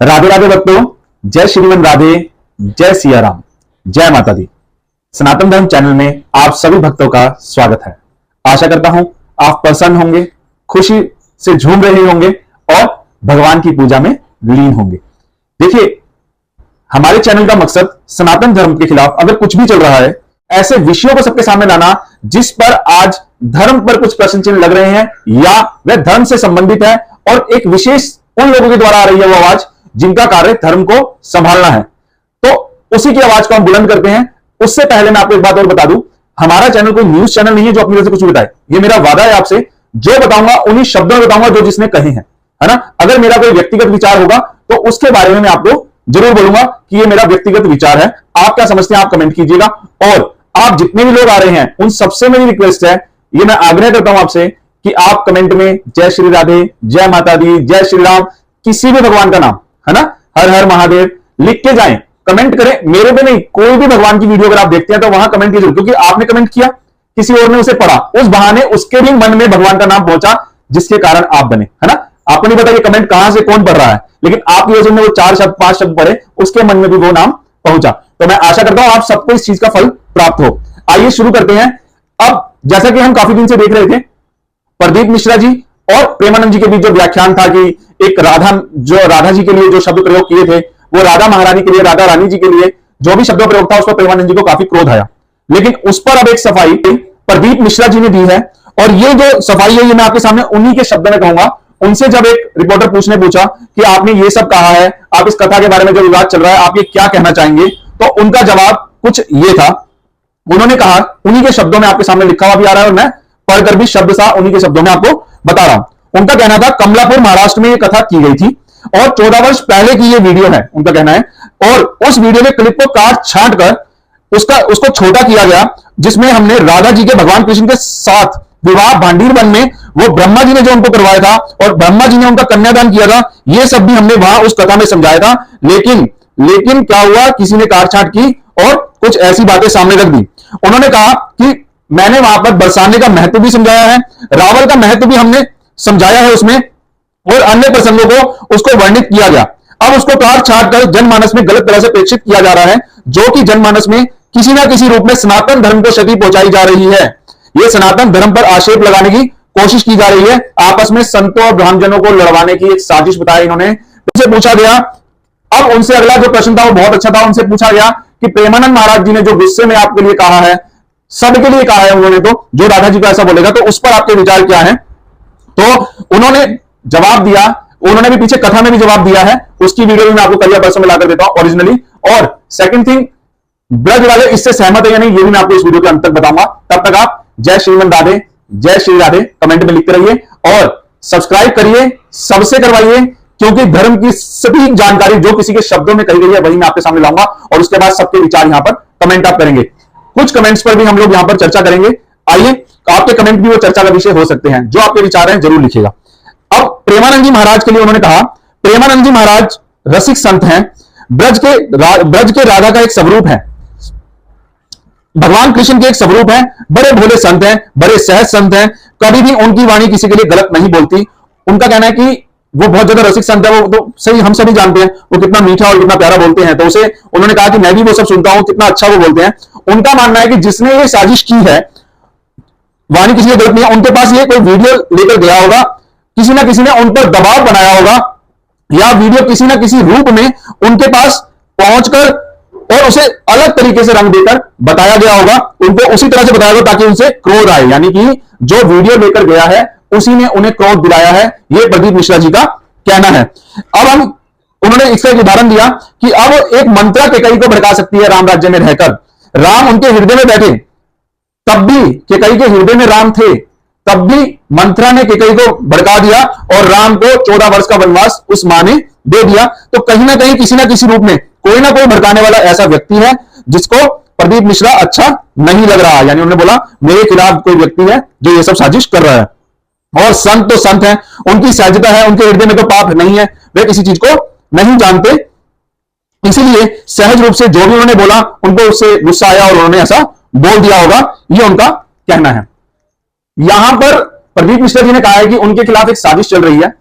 राधे राधे भक्तों, जय श्रीमन राधे, जय सिया राम, जय माता दी। सनातन धर्म चैनल में आप सभी भक्तों का स्वागत है। आशा करता हूं आप प्रसन्न होंगे, खुशी से झूम रहे होंगे और भगवान की पूजा में लीन होंगे। देखिए, हमारे चैनल का मकसद सनातन धर्म के खिलाफ अगर कुछ भी चल रहा है, ऐसे विषयों को सबके सामने लाना जिस पर आज धर्म पर कुछ प्रश्न चिन्ह लग रहे हैं या वह धर्म से संबंधित है और एक विशेष उन लोगों के द्वारा आ रही है वो आवाज जिनका कार्य धर्म को संभालना है, तो उसी की आवाज को हम बुलंद करते हैं। उससे पहले मैं आपको एक बात और बता दूं, हमारा चैनल कोई न्यूज चैनल नहीं है जो अपनी वजह से कुछ भी बताए। ये मेरा वादा है आपसे, जो बताऊंगा उन्हीं शब्दों में बताऊंगा जो जिसने कहे हैं, है ना। अगर मेरा कोई व्यक्तिगत विचार होगा तो उसके बारे में मैं आपको जरूर बोलूंगा कि ये मेरा व्यक्तिगत विचार है। आप क्या समझते हैं आप कमेंट कीजिएगा। और आप जितने भी लोग आ रहे हैं उन सबसे मेरी रिक्वेस्ट है, ये मैं आग्रह करता हूं आपसे कि आप कमेंट में जय श्री राधे, जय माता दी, जय श्री राम, किसी भी भगवान का नाम, है ना, हर हर महादेव लिख के जाएं, कमेंट करें। मेरे पे नहीं, कोई भी भगवान की वीडियो अगर आप देखते हैं तो वहां कमेंट कीजिए, क्योंकि आपने कमेंट किया, किसी और ने उसे पढ़ा, उस बहाने उसके भी मन में भगवान का नाम पहुंचा, जिसके कारण आप बने, है ना। आपको नहीं पता ये कमेंट कहां से कौन पढ़ रहा है, लेकिन आपकी वजह से वो 4 शब्द 5 शब्द पढ़े, उसके मन में भी वो नाम पहुंचा। तो मैं आशा करता हूं आप सबको इस चीज का फल प्राप्त हो। आइए शुरू करते हैं। अब जैसा कि हम काफी दिन से देख रहे थे, प्रदीप मिश्रा जी और प्रेमानंद जी के बीच जो व्याख्यान था कि एक राधा जी के लिए जो शब्द प्रयोग किए थे वो राधा महारानी के लिए, राधा रानी जी के लिए जो भी शब्दों प्रयोग था, उस पर प्रेमानंद जी को काफी क्रोध आया। लेकिन उस पर अब एक सफाई प्रदीप मिश्रा जी ने दी है, और ये जो सफाई है ये मैं आपके सामने उन्हीं के शब्दों में कहूंगा। उनसे जब एक रिपोर्टर पूछा कि आपने ये सब कहा है, आप इस कथा के बारे में जो विवाद चल रहा है आप ये क्या कहना चाहेंगे, तो उनका जवाब कुछ ये था। उन्होंने कहा, उन्हीं के शब्दों में आपके सामने लिखा हुआ भी आ रहा है और मैं पढ़कर भी शब्द सा उन्हीं के शब्दों में आपको बता रहा हूं। उनका कहना था, कमलापुर महाराष्ट्र में ये कथा की गई थी और 14 वर्ष पहले की ये वीडियो है, उनका कहना है। और उस वीडियो के क्लिप को काट छांट कर उसको छोटा किया गया, जिसमें हमने राधा जी के भगवान कृष्ण के साथ विवाह भांडीर वन में वो ब्रह्मा जी ने जो उनको करवाया था और ब्रह्मा जी ने उनका कन्यादान किया था, ये सब भी हमने वहां उस कथा में समझाया था। लेकिन क्या हुआ, किसी ने काट छांट की और कुछ ऐसी बातें सामने रख दी। उन्होंने कहा कि मैंने वहां पर बरसाने का महत्व भी समझाया है, रावण का महत्व भी हमने समझाया है उसमें, और अन्य प्रसंगों को उसको वर्णित किया गया। अब उसको काट छाट कर जनमानस में गलत तरह से प्रेषित किया जा रहा है, जो कि जनमानस में किसी ना किसी रूप में सनातन धर्म को क्षति पहुंचाई जा रही है। यह सनातन धर्म पर आक्षेप लगाने की कोशिश की जा रही है, आपस में संतों और ब्राह्मणों को लड़वाने की एक साजिश बताई इन्होंने। उनसे पूछा गया, अब उनसे अगला जो प्रश्न था वो बहुत अच्छा था। उनसे पूछा गया कि प्रेमानंद महाराज जी ने जो गुस्से में आपके लिए कहा है, सबके लिए कहा है उन्होंने, तो जो राधा जी को ऐसा बोलेगा तो उस पर आपके विचार क्या है। तो उन्होंने जवाब दिया, उन्होंने भी पीछे कथा में भी जवाब दिया है, उसकी वीडियो भी मैं आपको कल या परसों में लाकर देता हूं ओरिजिनली। और सेकंड थिंग, ब्रज वाले इससे सहमत है या नहीं ये भी मैं आपको इस वीडियो के अंत तक बताऊंगा। तब तक आप जय श्रीमन राधे, जय श्री राधे कमेंट में लिखते रहिए और सब्सक्राइब करिए, सबसे करवाइए, क्योंकि धर्म की सभी जानकारी जो किसी के शब्दों में कही गई है वही मैं आपके सामने लाऊंगा, और उसके बाद सबके विचार यहां पर कमेंट आप करेंगे। कुछ कमेंट्स पर भी हम लोग यहां पर चर्चा करेंगे। आइए, आपके कमेंट भी वो चर्चा का विषय हो सकते हैं, जो आपके विचार हैं जरूर लिखिएगा। अब प्रेमानंद जी महाराज के लिए उन्होंने कहा, प्रेमानंद जी महाराज रसिक संत हैं, ब्रज के राधा का एक स्वरूप है, भगवान कृष्ण के एक स्वरूप है, बड़े भोले संत हैं, बड़े सहज संत हैं, कभी भी उनकी वाणी किसी के लिए गलत नहीं बोलती। उनका कहना है कि वो बहुत ज्यादा रसिक संत है, वो तो सही हम सभी जानते हैं वो कितना मीठा और कितना प्यारा बोलते हैं, तो उसे उन्होंने कहा कि मैं भी वो सब सुनता हूं, कितना अच्छा वो बोलते हैं। उनका मानना है कि जिसने ये साजिश की है, वाणी किसी की गलत नहीं है, उनके पास ये कोई वीडियो लेकर गया होगा, किसी ना किसी ने उन पर दबाव बनाया होगा, या वीडियो किसी ना किसी रूप में उनके पास पहुंचकर और उसे अलग तरीके से रंग देकर बताया गया होगा, उनको उसी तरह से बताया होगा ताकि उनसे क्रोध आए, यानी कि जो वीडियो लेकर गया है उसी ने उन्हें क्रोध दिलाया है, यह प्रदीप मिश्रा जी का कहना है। अब उन्होंने इसका एक उदाहरण दिया कि अब एक मंत्रा केकई को भड़का सकती है राम राज्य में रहकर। राम उनके हृदय में बैठे, तब भी केकई के हृदय में राम थे, तब भी मंत्रा ने केकई को भड़का दिया और राम को 14 वर्ष का वनवास उस मां ने दे दिया। तो कहीं ना कहीं किसी ना किसी रूप में कोई ना कोई भड़काने वाला ऐसा व्यक्ति है जिसको प्रदीप मिश्रा अच्छा नहीं लग रहा, यानी उन्होंने बोला मेरे खिलाफ कोई व्यक्ति है जो ये सब साजिश कर रहा है। और संत तो संत हैं, उनकी सहजता है, उनके हृदय में तो पाप नहीं है, वे किसी चीज को नहीं जानते, इसीलिए सहज रूप से जो भी उन्होंने बोला उनको उससे गुस्सा आया और उन्होंने ऐसा बोल दिया होगा, यह उनका कहना है। यहां पर प्रदीप मिश्रा जी ने कहा है कि उनके खिलाफ एक साजिश चल रही है।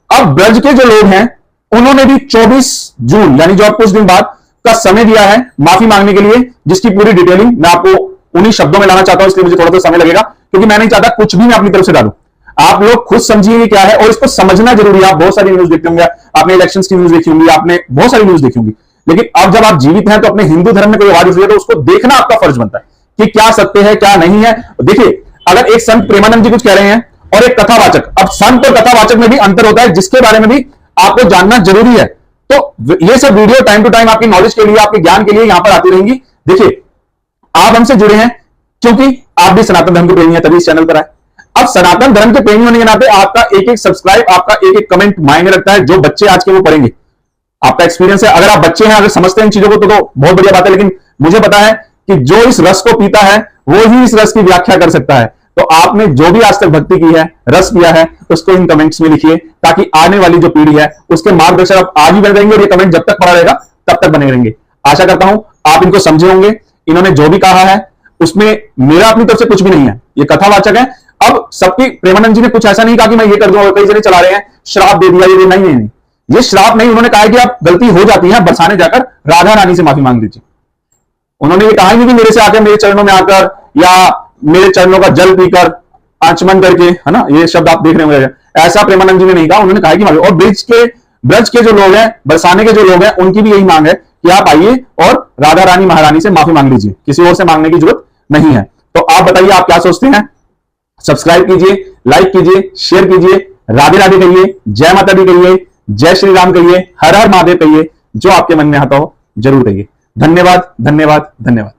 अब ब्रज के जो लोग हैं उन्होंने भी 24 जून यानी जो अब कुछ दिन बाद का समय दिया है माफी मांगने के लिए, जिसकी पूरी डिटेलिंग मैं आपको उन्हीं शब्दों में लाना चाहता हूं, इसलिए मुझे थोड़ा सा समय लगेगा, क्योंकि मैं नहीं चाहता कुछ भी मैं अपनी तरफ से डालूं। आप लोग खुद समझिए क्या है और इसको समझना जरूरी है। आप बहुत सारी न्यूज देखते होंगे, आपने इलेक्शन की न्यूज देखी होंगी, आपने बहुत सारी न्यूज देखी होंगी, लेकिन अब जब आप जीवित हैं तो अपने हिंदू धर्म में कोई आवाज उठी है तो उसको देखना आपका फर्ज बनता है कि क्या सत्य है क्या नहीं है। देखिए, अगर एक संत प्रेमानंद जी कुछ कह रहे हैं और एक कथावाचक, अब संत और कथावाचक में भी अंतर होता है, जिसके बारे में भी आपको जानना जरूरी है। तो ये सब वीडियो टाइम टू टाइम आपकी नॉलेज के लिए, आपके ज्ञान के लिए यहां पर आती रहेंगी। देखिए, आप हमसे जुड़े हैं क्योंकि आप भी सनातन धर्म के प्रेमी हैं, तभी इस चैनल पर आए। अब सनातन धर्म के प्रेमी होने के नाते आपका एक एक सब्सक्राइब, आपका एक एक कमेंट मायने रखता है। जो बच्चे आज के वो पढ़ेंगे, आपका एक्सपीरियंस है, अगर आप बच्चे हैं, अगर समझते हैं इन चीजों को तो बहुत बढ़िया बात है, लेकिन मुझे पता है कि जो इस रस को पीता है वो ही इस रस की व्याख्या कर सकता है। तो आपने जो भी आज तक भक्ति की है, रस पिया है, उसको इन कमेंट्स में लिखिए, ताकि आने वाली जो पीढ़ी है उसके मार्गदर्शक आप आज ही बने रहेंगे और ये कमेंट जब तक पड़ा रहेगा तब तक बने रहेंगे। आशा करता हूं आप इनको समझे होंगे। इन्होंने जो भी कहा है उसमें मेरा अपनी तरफ से कुछ भी नहीं है, ये कथावाचक है। अब सबकी, प्रेमानंद जी ने कुछ ऐसा नहीं कहा कि मैं ये कर दूं, और कई जने चला रहे हैं श्राप दे दिया, ये नहीं, ये श्राप नहीं। उन्होंने कहा कि आप गलती हो जाती है, बरसाने जाकर राधा रानी से माफी मांग लीजिए। उन्होंने ये कहा ही नहीं कि मेरे से आकर, मेरे चरणों में आकर या मेरे चरणों का जल पीकर आचमन करके, है ना, ये शब्द आप देख रहे होंगे, ऐसा प्रेमानंद जी ने नहीं कहा। उन्होंने कहा कि और ब्रज के जो लोग हैं, बरसाने के जो लोग हैं, उनकी भी यही मांग है कि आप आइए और राधा रानी महारानी से माफी मांग लीजिए, किसी और से मांगने की जरूरत नहीं है। तो आप बताइए, आप क्या सोचते हैं? सब्सक्राइब कीजिए, लाइक कीजिए, शेयर कीजिए, राधे राधे कहिए, जय माता दी कहिए, जय श्री राम कहिए, हर हर महादेव कहिए, जो आपके मन में आता हो जरूर कहिए। धन्यवाद, धन्यवाद, धन्यवाद।